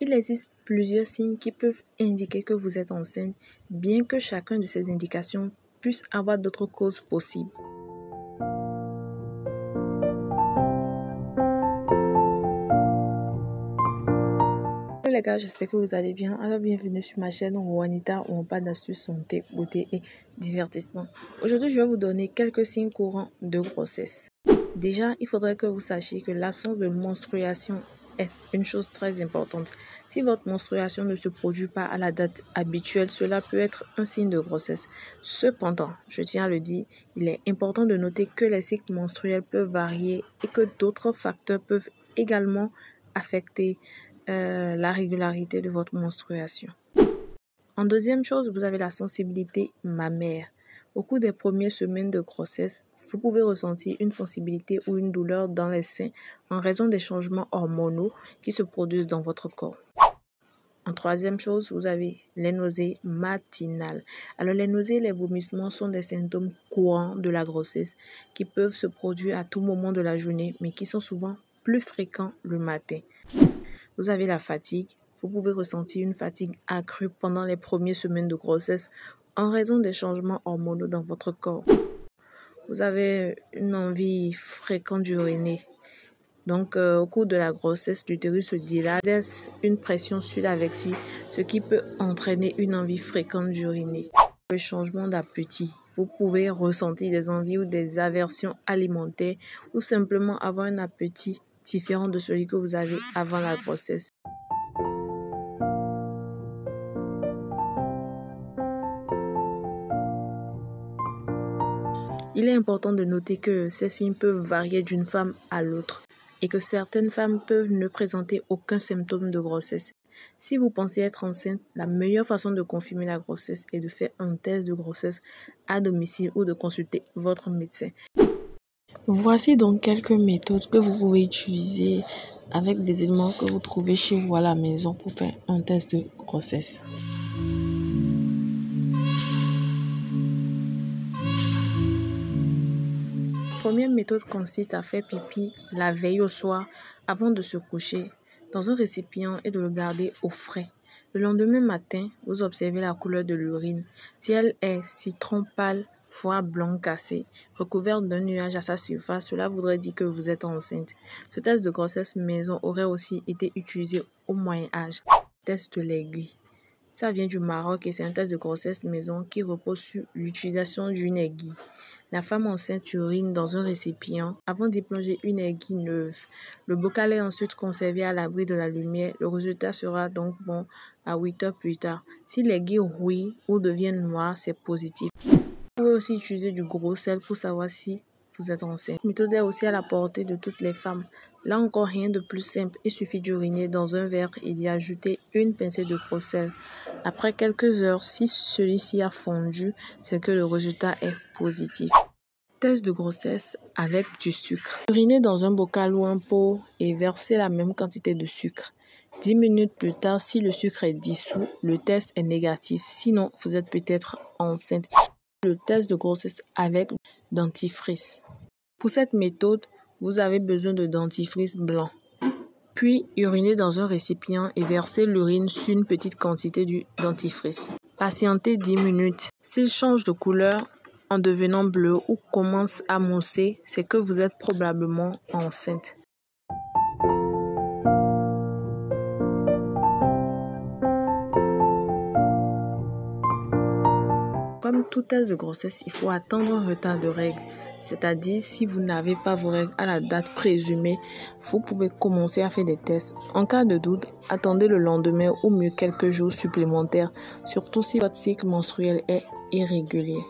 Il existe plusieurs signes qui peuvent indiquer que vous êtes enceinte, bien que chacun de ces indications puisse avoir d'autres causes possibles. Hello les gars, j'espère que vous allez bien. Alors bienvenue sur ma chaîne Juanita où on parle d'astuces santé, beauté et divertissement. Aujourd'hui, je vais vous donner quelques signes courants de grossesse. Déjà, il faudrait que vous sachiez que l'absence de menstruation est une chose très importante. Si votre menstruation ne se produit pas à la date habituelle, cela peut être un signe de grossesse. Cependant, je tiens à le dire, il est important de noter que les cycles menstruels peuvent varier et que d'autres facteurs peuvent également affecter la régularité de votre menstruation. En deuxième chose, vous avez la sensibilité mammaire. Au cours des premières semaines de grossesse, vous pouvez ressentir une sensibilité ou une douleur dans les seins en raison des changements hormonaux qui se produisent dans votre corps. En troisième chose, vous avez les nausées matinales. Alors les nausées et les vomissements sont des symptômes courants de la grossesse qui peuvent se produire à tout moment de la journée, mais qui sont souvent plus fréquents le matin. Vous avez la fatigue. Vous pouvez ressentir une fatigue accrue pendant les premières semaines de grossesse en raison des changements hormonaux dans votre corps. Vous avez une envie fréquente d'uriner. Donc, au cours de la grossesse, l'utérus se dilate, exerce une pression sur la vessie, ce qui peut entraîner une envie fréquente d'uriner. Le changement d'appétit. Vous pouvez ressentir des envies ou des aversions alimentaires ou simplement avoir un appétit différent de celui que vous avez avant la grossesse. Il est important de noter que ces signes peuvent varier d'une femme à l'autre et que certaines femmes peuvent ne présenter aucun symptôme de grossesse. Si vous pensez être enceinte, la meilleure façon de confirmer la grossesse est de faire un test de grossesse à domicile ou de consulter votre médecin. Voici donc quelques méthodes que vous pouvez utiliser avec des éléments que vous trouvez chez vous à la maison pour faire un test de grossesse. La première méthode consiste à faire pipi la veille au soir avant de se coucher dans un récipient et de le garder au frais. Le lendemain matin, vous observez la couleur de l'urine. Si elle est citron pâle, voire blanc cassé, recouverte d'un nuage à sa surface, cela voudrait dire que vous êtes enceinte. Ce test de grossesse maison aurait aussi été utilisé au Moyen Âge. Test de l'aiguille. Ça vient du Maroc et c'est un test de grossesse maison qui repose sur l'utilisation d'une aiguille. La femme enceinte urine dans un récipient avant d'y plonger une aiguille neuve. Le bocal est ensuite conservé à l'abri de la lumière. Le résultat sera donc bon à 8 heures plus tard. Si l'aiguille rouille ou devient noire, c'est positif. Vous pouvez aussi utiliser du gros sel pour savoir si vous êtes enceinte. Cette méthode est aussi à la portée de toutes les femmes. Là encore, rien de plus simple. Il suffit d'uriner dans un verre et d'y ajouter une pincée de gros sel. Après quelques heures, si celui-ci a fondu, c'est que le résultat est positif. Test de grossesse avec du sucre. Urinez dans un bocal ou un pot et versez la même quantité de sucre. 10 minutes plus tard, si le sucre est dissous, le test est négatif. Sinon, vous êtes peut-être enceinte. Le test de grossesse avec dentifrice. Pour cette méthode, vous avez besoin de dentifrice blanc. Puis, urinez dans un récipient et versez l'urine sur une petite quantité du dentifrice. Patientez 10 minutes. S'il change de couleur en devenant bleu ou commence à mousser, c'est que vous êtes probablement enceinte. Comme tout test de grossesse, il faut attendre un retard de règles. C'est-à-dire, si vous n'avez pas vos règles à la date présumée, vous pouvez commencer à faire des tests. En cas de doute, attendez le lendemain ou mieux quelques jours supplémentaires, surtout si votre cycle menstruel est irrégulier.